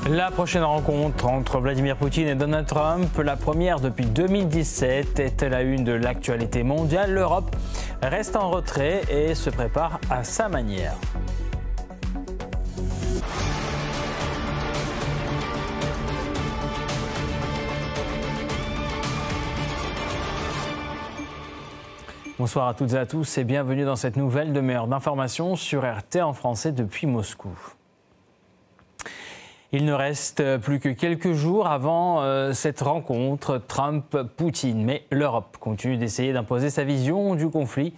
La prochaine rencontre entre Vladimir Poutine et Donald Trump, la première depuis 2017, est à la une de l'actualité mondiale. L'Europe reste en retrait et se prépare à sa manière. Bonsoir à toutes et à tous et bienvenue dans cette nouvelle demi-heure d'information sur RT en français depuis Moscou. Il ne reste plus que quelques jours avant cette rencontre Trump-Poutine. Mais l'Europe continue d'essayer d'imposer sa vision du conflit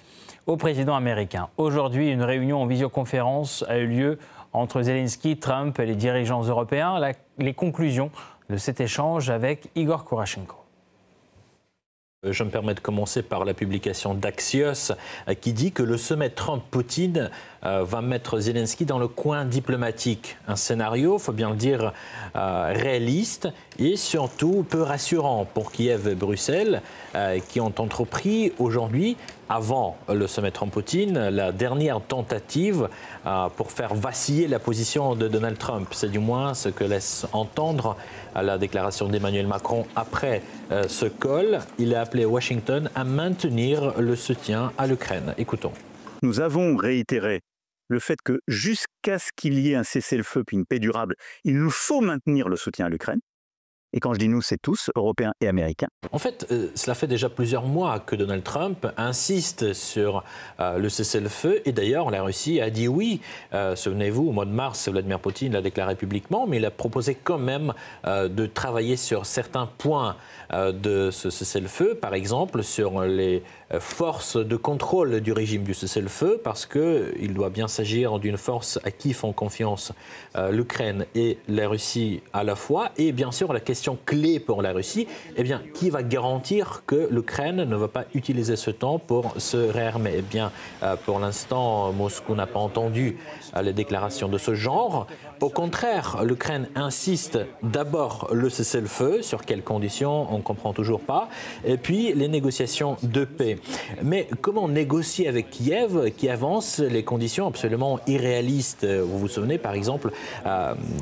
au président américain. Aujourd'hui, une réunion en visioconférence a eu lieu entre Zelensky, Trump et les dirigeants européens. Les conclusions de cet échange avec Igor Kurashenko. Je me permets de commencer par la publication d'Axios qui dit que le sommet Trump-Poutine va mettre Zelensky dans le coin diplomatique. Un scénario, il faut bien le dire, réaliste et surtout peu rassurant pour Kiev et Bruxelles qui ont entrepris aujourd'hui, avant le sommet Trump-Poutine, la dernière tentative pour faire vaciller la position de Donald Trump. C'est du moins ce que laisse entendre la déclaration d'Emmanuel Macron après ce call. Il a appelé Washington à maintenir le soutien à l'Ukraine. Écoutons. Nous avons réitéré le fait que jusqu'à ce qu'il y ait un cessez-le-feu puis une paix durable, il nous faut maintenir le soutien à l'Ukraine. Et quand je dis nous, c'est tous, Européens et Américains. En fait, cela fait déjà plusieurs mois que Donald Trump insiste sur le cessez-le-feu. Et d'ailleurs, la Russie a dit oui. Souvenez-vous, au mois de mars, Vladimir Poutine l'a déclaré publiquement, mais il a proposé quand même de travailler sur certains points de ce cessez-le-feu. Par exemple, sur les forces de contrôle du régime du cessez-le-feu, parce qu'il doit bien s'agir d'une force à qui font confiance l'Ukraine et la Russie à la fois. Et bien sûr, la question clé pour la Russie, eh bien, qui va garantir que l'Ukraine ne va pas utiliser ce temps pour se réarmer? Eh bien, pour l'instant, Moscou n'a pas entendu les déclarations de ce genre. Au contraire, l'Ukraine insiste d'abord le cessez-le-feu, sur quelles conditions, on ne comprend toujours pas, et puis les négociations de paix. Mais comment négocier avec Kiev qui avance les conditions absolument irréalistes? Vous vous souvenez, par exemple,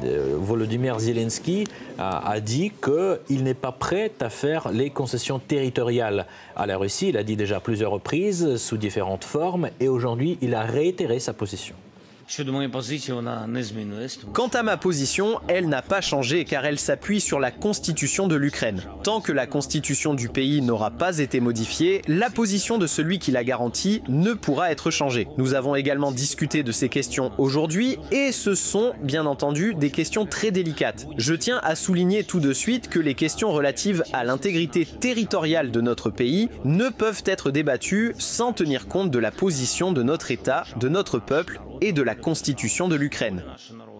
Volodymyr Zelensky a dit qu'il n'est pas prêt à faire les concessions territoriales à la Russie. Il a dit déjà plusieurs reprises, sous différentes formes, et aujourd'hui, il a réitéré sa position. Quant à ma position, elle n'a pas changé car elle s'appuie sur la constitution de l'Ukraine. Tant que la constitution du pays n'aura pas été modifiée, la position de celui qui la garantit ne pourra être changée. Nous avons également discuté de ces questions aujourd'hui et ce sont, bien entendu, des questions très délicates. Je tiens à souligner tout de suite que les questions relatives à l'intégrité territoriale de notre pays ne peuvent être débattues sans tenir compte de la position de notre État, de notre peuple et de la constitution de l'Ukraine.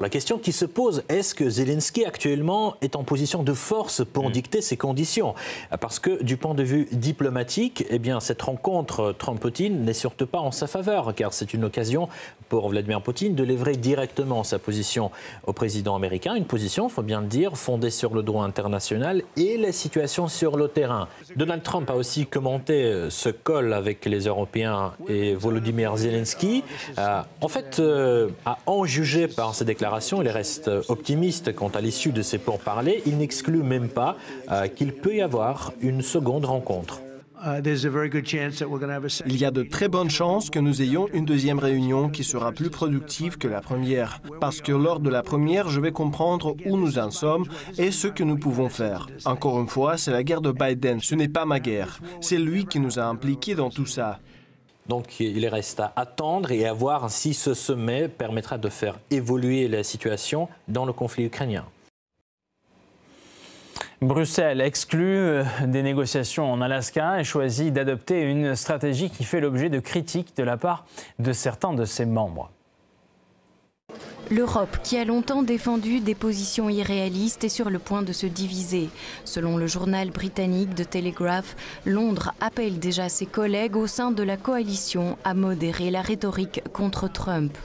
La question qui se pose, est-ce que Zelensky actuellement est en position de force pour dicter ses conditions? Parce que du point de vue diplomatique, eh bien, cette rencontre Trump-Poutine n'est surtout pas en sa faveur, car c'est une occasion pour Vladimir Poutine de livrer directement sa position au président américain, une position, il faut bien le dire, fondée sur le droit international et la situation sur le terrain. Donald Trump a aussi commenté ce call avec les Européens et Volodymyr Zelensky. En fait, à en juger par ses déclarations, il reste optimiste quant à l'issue de ces pourparlers. Il n'exclut même pas qu'il peut y avoir une seconde rencontre. Il y a de très bonnes chances que nous ayons une deuxième réunion qui sera plus productive que la première. Parce que lors de la première, je vais comprendre où nous en sommes et ce que nous pouvons faire. Encore une fois, c'est la guerre de Biden. Ce n'est pas ma guerre. C'est lui qui nous a impliqués dans tout ça. Donc il reste à attendre et à voir si ce sommet permettra de faire évoluer la situation dans le conflit ukrainien. Bruxelles exclut des négociations en Alaska et choisit d'adopter une stratégie qui fait l'objet de critiques de la part de certains de ses membres. L'Europe, qui a longtemps défendu des positions irréalistes, est sur le point de se diviser. Selon le journal britannique The Telegraph, Londres appelle déjà ses collègues au sein de la coalition à modérer la rhétorique contre Trump.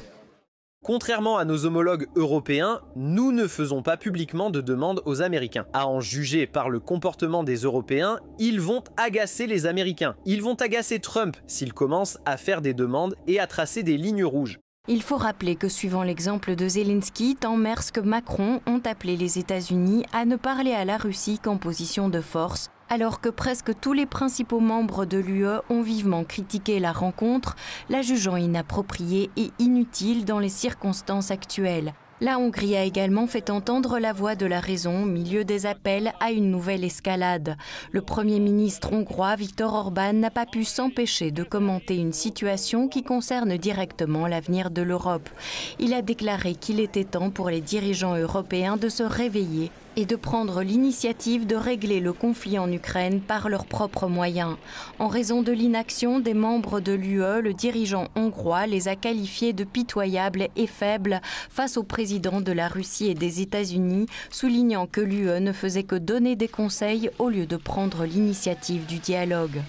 Contrairement à nos homologues européens, nous ne faisons pas publiquement de demandes aux Américains. À en juger par le comportement des Européens, ils vont agacer les Américains. Ils vont agacer Trump s'il commence à faire des demandes et à tracer des lignes rouges. Il faut rappeler que suivant l'exemple de Zelensky, tant Merz que Macron ont appelé les États-Unis à ne parler à la Russie qu'en position de force, alors que presque tous les principaux membres de l'UE ont vivement critiqué la rencontre, la jugeant inappropriée et inutile dans les circonstances actuelles. La Hongrie a également fait entendre la voix de la raison au milieu des appels à une nouvelle escalade. Le Premier ministre hongrois Viktor Orbán n'a pas pu s'empêcher de commenter une situation qui concerne directement l'avenir de l'Europe. Il a déclaré qu'il était temps pour les dirigeants européens de se réveiller et de prendre l'initiative de régler le conflit en Ukraine par leurs propres moyens. En raison de l'inaction des membres de l'UE, le dirigeant hongrois les a qualifiés de pitoyables et faibles face au président de la Russie et des États-Unis, soulignant que l'UE ne faisait que donner des conseils au lieu de prendre l'initiative du dialogue.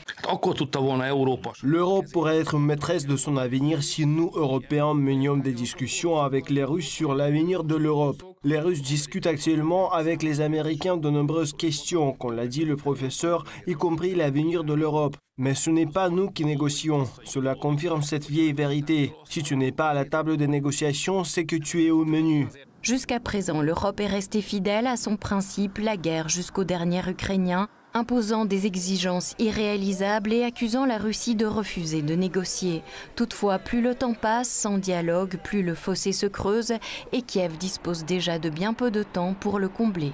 L'Europe pourrait être maîtresse de son avenir si nous, Européens, menions des discussions avec les Russes sur l'avenir de l'Europe. Les Russes discutent actuellement avec les Américains de nombreuses questions, comme l'a dit le professeur, y compris l'avenir de l'Europe. Mais ce n'est pas nous qui négocions. Cela confirme cette vieille vérité. Si tu n'es pas à la table des négociations, c'est que tu es au menu. Jusqu'à présent, l'Europe est restée fidèle à son principe, la guerre jusqu'au dernier Ukrainien, imposant des exigences irréalisables et accusant la Russie de refuser de négocier. Toutefois, plus le temps passe sans dialogue, plus le fossé se creuse et Kiev dispose déjà de bien peu de temps pour le combler.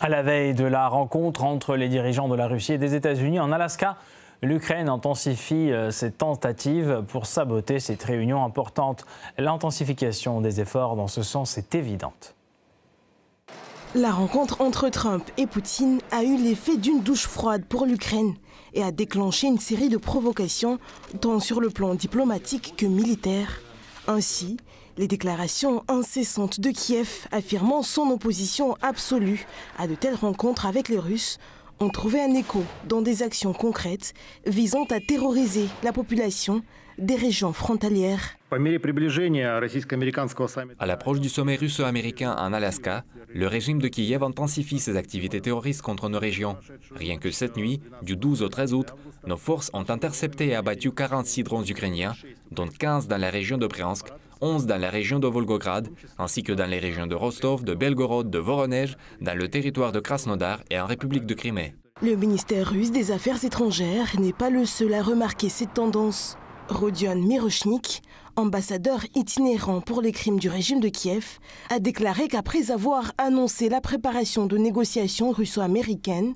À la veille de la rencontre entre les dirigeants de la Russie et des États-Unis en Alaska, l'Ukraine intensifie ses tentatives pour saboter cette réunion importante. L'intensification des efforts dans ce sens est évidente. La rencontre entre Trump et Poutine a eu l'effet d'une douche froide pour l'Ukraine et a déclenché une série de provocations tant sur le plan diplomatique que militaire. Ainsi, les déclarations incessantes de Kiev affirmant son opposition absolue à de telles rencontres avec les Russes ont trouvé un écho dans des actions concrètes visant à terroriser la population des régions frontalières. À l'approche du sommet russo-américain en Alaska, le régime de Kiev intensifie ses activités terroristes contre nos régions. Rien que cette nuit, du 12 au 13 août, nos forces ont intercepté et abattu 46 drones ukrainiens, dont 15 dans la région de Bryansk, 11 dans la région de Volgograd, ainsi que dans les régions de Rostov, de Belgorod, de Voronezh, dans le territoire de Krasnodar et en République de Crimée. Le ministère russe des Affaires étrangères n'est pas le seul à remarquer cette tendance. Rodion Mirochnik, ambassadeur itinérant pour les crimes du régime de Kiev, a déclaré qu'après avoir annoncé la préparation de négociations russo-américaines,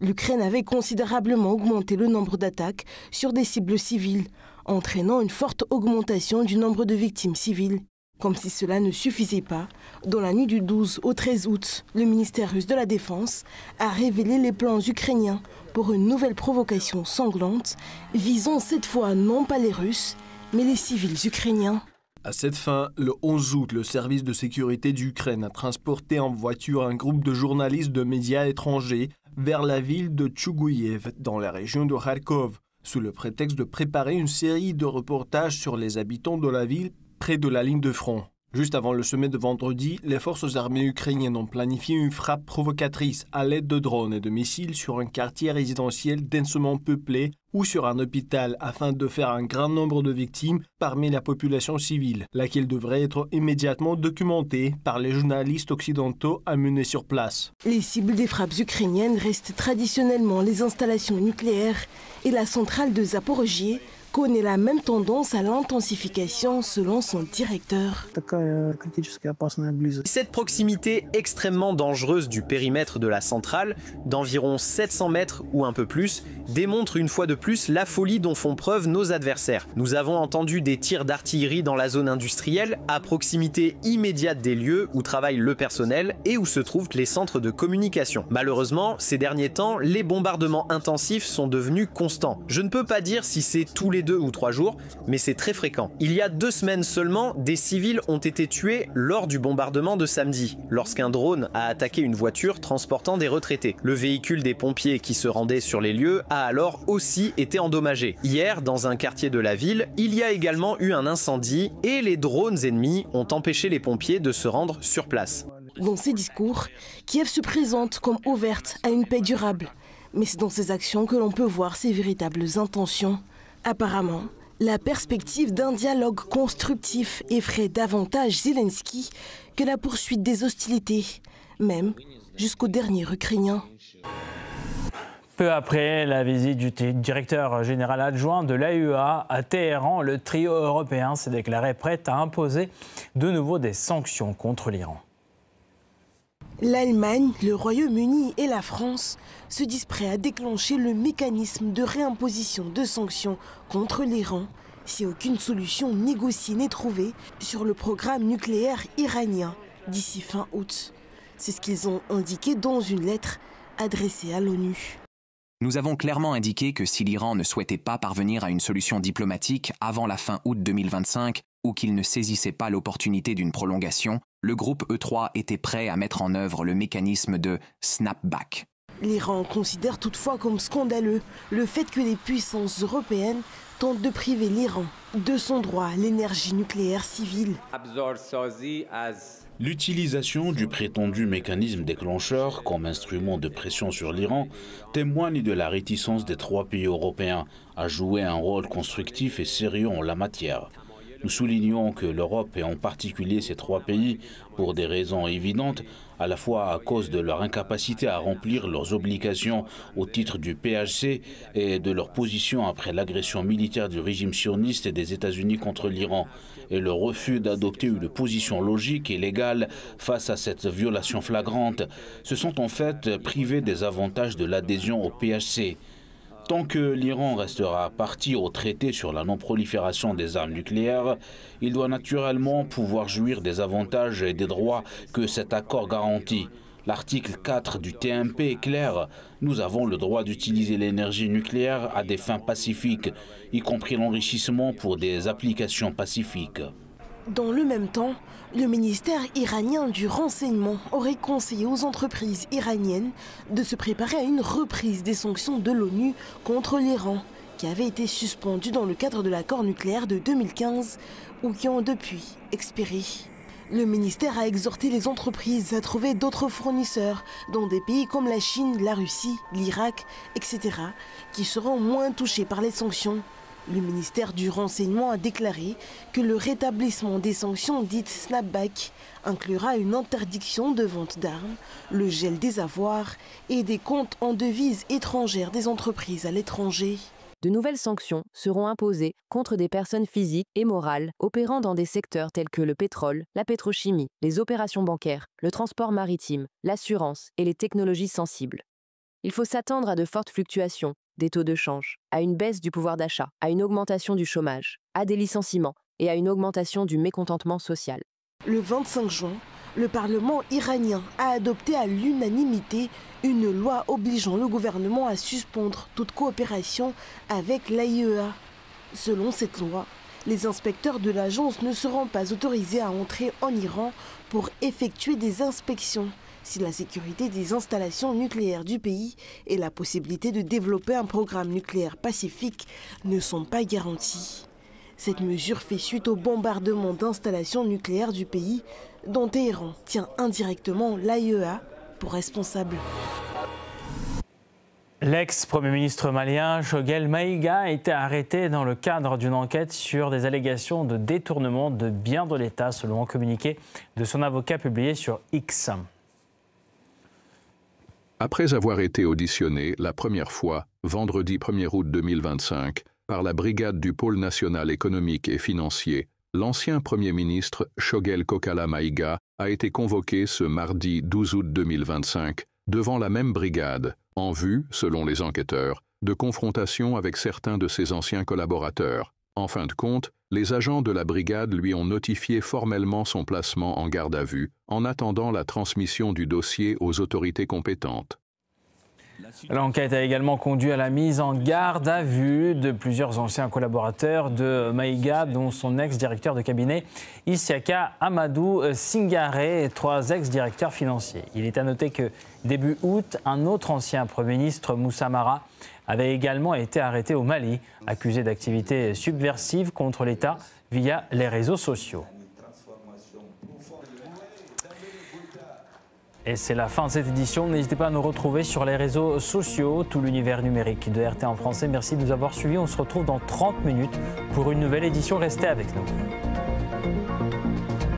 l'Ukraine avait considérablement augmenté le nombre d'attaques sur des cibles civiles, entraînant une forte augmentation du nombre de victimes civiles. Comme si cela ne suffisait pas, dans la nuit du 12 au 13 août, le ministère russe de la Défense a révélé les plans ukrainiens pour une nouvelle provocation sanglante, visant cette fois non pas les Russes, mais les civils ukrainiens. À cette fin, le 11 août, le service de sécurité d'Ukraine a transporté en voiture un groupe de journalistes de médias étrangers vers la ville de Tchougouïev, dans la région de Kharkov, sous le prétexte de préparer une série de reportages sur les habitants de la ville près de la ligne de front. Juste avant le sommet de vendredi, les forces armées ukrainiennes ont planifié une frappe provocatrice à l'aide de drones et de missiles sur un quartier résidentiel densément peuplé ou sur un hôpital afin de faire un grand nombre de victimes parmi la population civile, laquelle devrait être immédiatement documentée par les journalistes occidentaux amenés sur place. Les cibles des frappes ukrainiennes restent traditionnellement les installations nucléaires et la centrale de Zaporozhye connaît la même tendance à l'intensification selon son directeur. Cette proximité extrêmement dangereuse du périmètre de la centrale, d'environ 700 mètres ou un peu plus, démontre une fois de plus la folie dont font preuve nos adversaires. Nous avons entendu des tirs d'artillerie dans la zone industrielle, à proximité immédiate des lieux où travaille le personnel et où se trouvent les centres de communication. Malheureusement, ces derniers temps, les bombardements intensifs sont devenus constants. Je ne peux pas dire si c'est tous les 2 ou 3 jours, mais c'est très fréquent. Il y a 2 semaines seulement, des civils ont été tués lors du bombardement de samedi, lorsqu'un drone a attaqué une voiture transportant des retraités. Le véhicule des pompiers qui se rendaient sur les lieux a alors aussi été endommagé. Hier, dans un quartier de la ville, il y a également eu un incendie et les drones ennemis ont empêché les pompiers de se rendre sur place. Dans ses discours, Kiev se présente comme ouverte à une paix durable, mais c'est dans ses actions que l'on peut voir ses véritables intentions. Apparemment, La perspective d'un dialogue constructif effraie davantage Zelensky que la poursuite des hostilités, même jusqu'au dernier Ukrainien. Peu après la visite du directeur général adjoint de l'AEA à Téhéran, le trio européen s'est déclaré prêt à imposer de nouveau des sanctions contre l'Iran. L'Allemagne, le Royaume-Uni et la France se disent prêts à déclencher le mécanisme de réimposition de sanctions contre l'Iran si aucune solution négociée n'est trouvée sur le programme nucléaire iranien d'ici fin août. C'est ce qu'ils ont indiqué dans une lettre adressée à l'ONU. Nous avons clairement indiqué que si l'Iran ne souhaitait pas parvenir à une solution diplomatique avant la fin août 2025 ou qu'il ne saisissait pas l'opportunité d'une prolongation, le groupe E3 était prêt à mettre en œuvre le mécanisme de snapback. L'Iran considère toutefois comme scandaleux le fait que les puissances européennes tentent de priver l'Iran de son droit à l'énergie nucléaire civile. L'utilisation du prétendu mécanisme déclencheur comme instrument de pression sur l'Iran témoigne de la réticence des 3 pays européens à jouer un rôle constructif et sérieux en la matière. Nous soulignons que l'Europe, et en particulier ces 3 pays, pour des raisons évidentes, à la fois à cause de leur incapacité à remplir leurs obligations au titre du PHC et de leur position après l'agression militaire du régime sioniste et des États-Unis contre l'Iran, et le refus d'adopter une position logique et légale face à cette violation flagrante, se sont en fait privés des avantages de l'adhésion au PHC. Tant que l'Iran restera partie au traité sur la non-prolifération des armes nucléaires, il doit naturellement pouvoir jouir des avantages et des droits que cet accord garantit. L'article 4 du TNP est clair. Nous avons le droit d'utiliser l'énergie nucléaire à des fins pacifiques, y compris l'enrichissement pour des applications pacifiques. Dans le même temps, le ministère iranien du renseignement aurait conseillé aux entreprises iraniennes de se préparer à une reprise des sanctions de l'ONU contre l'Iran, qui avaient été suspendues dans le cadre de l'accord nucléaire de 2015 ou qui ont depuis expiré. Le ministère a exhorté les entreprises à trouver d'autres fournisseurs dans des pays comme la Chine, la Russie, l'Irak, etc., qui seront moins touchés par les sanctions. Le ministère du Renseignement a déclaré que le rétablissement des sanctions dites snapback inclura une interdiction de vente d'armes, le gel des avoirs et des comptes en devises étrangères des entreprises à l'étranger. De nouvelles sanctions seront imposées contre des personnes physiques et morales opérant dans des secteurs tels que le pétrole, la pétrochimie, les opérations bancaires, le transport maritime, l'assurance et les technologies sensibles. Il faut s'attendre à de fortes fluctuations des taux de change, à une baisse du pouvoir d'achat, à une augmentation du chômage, à des licenciements et à une augmentation du mécontentement social. Le 25 juin, le Parlement iranien a adopté à l'unanimité une loi obligeant le gouvernement à suspendre toute coopération avec l'AIEA. Selon cette loi, les inspecteurs de l'agence ne seront pas autorisés à entrer en Iran pour effectuer des inspections si la sécurité des installations nucléaires du pays et la possibilité de développer un programme nucléaire pacifique ne sont pas garantis. Cette mesure fait suite au bombardement d'installations nucléaires du pays, dont Téhéran tient indirectement l'AIEA pour responsable. L'ex-premier ministre malien Choguel Maïga a été arrêté dans le cadre d'une enquête sur des allégations de détournement de biens de l'État, selon un communiqué de son avocat publié sur X. Après avoir été auditionné la première fois, vendredi 1er août 2025, par la brigade du pôle national économique et financier, l'ancien Premier ministre Choguel Kokala Maïga a été convoqué ce mardi 12 août 2025 devant la même brigade, en vue, selon les enquêteurs, de confrontation avec certains de ses anciens collaborateurs. En fin de compte, les agents de la brigade lui ont notifié formellement son placement en garde à vue, en attendant la transmission du dossier aux autorités compétentes. L'enquête a également conduit à la mise en garde à vue de plusieurs anciens collaborateurs de Maïga, dont son ex-directeur de cabinet Isiaka Amadou Singare et 3 ex-directeurs financiers. Il est à noter que début août, un autre ancien Premier ministre, Moussa Mara, avait également été arrêté au Mali, accusé d'activités subversives contre l'État via les réseaux sociaux. Et c'est la fin de cette édition. N'hésitez pas à nous retrouver sur les réseaux sociaux, tout l'univers numérique de RT en français. Merci de nous avoir suivis. On se retrouve dans 30 minutes pour une nouvelle édition. Restez avec nous.